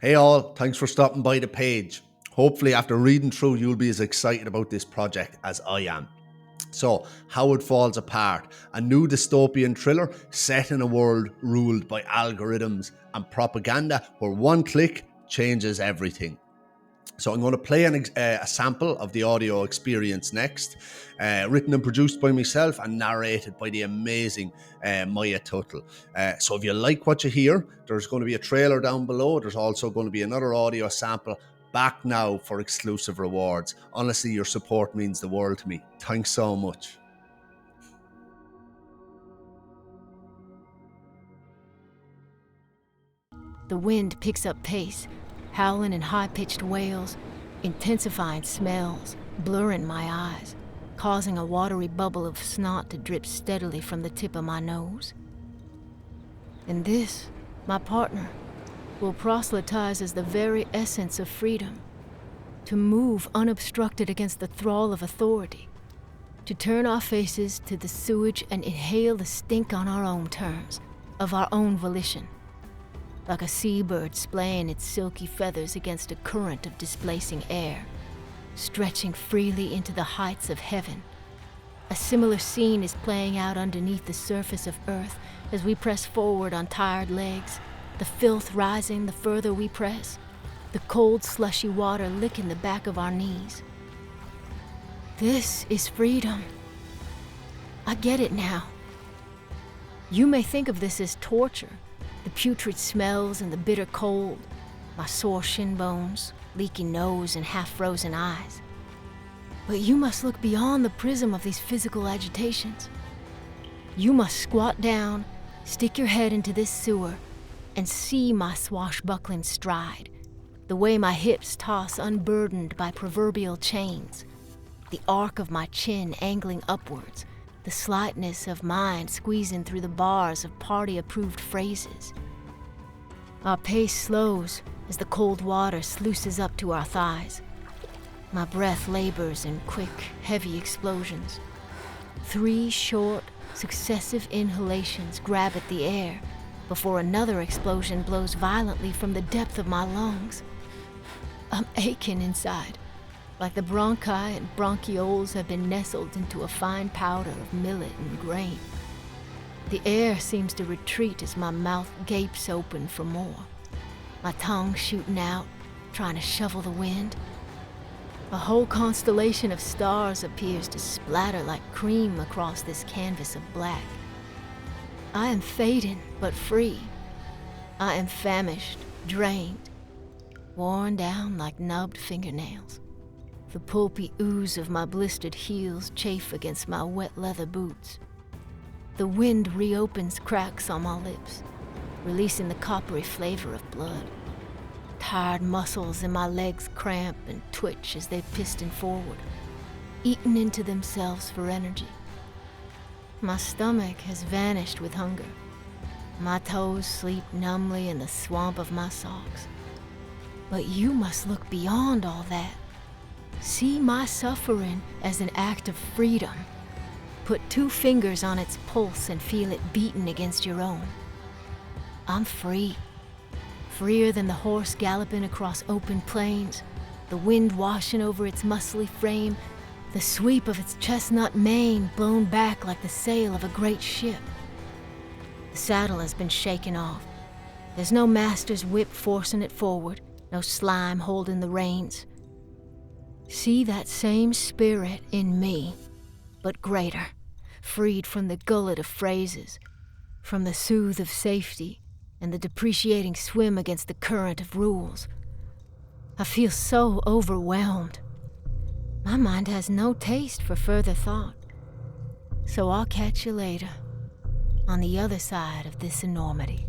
Hey all, thanks for stopping by the page. Hopefully after reading through you'll be as excited about this project as I am. So, How It Falls Apart, a new dystopian thriller set in a world ruled by algorithms and propaganda where one click changes everything. So I'm going to play a sample of the audio experience next, written and produced by myself and narrated by the amazing Maya Tuttle. So if you like what you hear, there's going to be a trailer down below. There's also going to be another audio sample back now for exclusive rewards. Honestly, your support means the world to me. Thanks so much. The wind picks up pace, howling in high-pitched wails, intensifying smells, blurring my eyes, causing a watery bubble of snot to drip steadily from the tip of my nose. And this, my partner, will proselytize as the very essence of freedom, to move unobstructed against the thrall of authority, to turn our faces to the sewage and inhale the stink on our own terms, of our own volition. Like a seabird splaying its silky feathers against a current of displacing air, stretching freely into the heights of heaven. A similar scene is playing out underneath the surface of Earth as we press forward on tired legs, the filth rising the further we press, the cold, slushy water licking the back of our knees. This is freedom. I get it now. You may think of this as torture, the putrid smells and the bitter cold, my sore shin bones, leaky nose and half-frozen eyes. But you must look beyond the prism of these physical agitations. You must squat down, stick your head into this sewer, and see my swashbuckling stride, the way my hips toss unburdened by proverbial chains, the arc of my chin angling upwards, the slightness of mind squeezing through the bars of party-approved phrases. Our pace slows as the cold water sluices up to our thighs. My breath labors in quick, heavy explosions. 3 short, successive inhalations grab at the air before another explosion blows violently from the depth of my lungs. I'm aching inside, like the bronchi and bronchioles have been nestled into a fine powder of millet and grain. The air seems to retreat as my mouth gapes open for more, my tongue shooting out, trying to shovel the wind. A whole constellation of stars appears to splatter like cream across this canvas of black. I am fading, but free. I am famished, drained, worn down like nubbed fingernails. The pulpy ooze of my blistered heels chafe against my wet leather boots. The wind reopens cracks on my lips, releasing the coppery flavor of blood. Tired muscles in my legs cramp and twitch as they piston forward, eaten into themselves for energy. My stomach has vanished with hunger. My toes sleep numbly in the swamp of my socks. But you must look beyond all that. See my suffering as an act of freedom. Put 2 fingers on its pulse and feel it beating against your own. I'm free. Freer than the horse galloping across open plains, the wind washing over its muscly frame, the sweep of its chestnut mane blown back like the sail of a great ship. The saddle has been shaken off. There's no master's whip forcing it forward, no slime holding the reins. See that same spirit in me, but greater, freed from the gullet of phrases, from the soothe of safety, and the depreciating swim against the current of rules. I feel so overwhelmed. My mind has no taste for further thought. So I'll catch you later, on the other side of this enormity.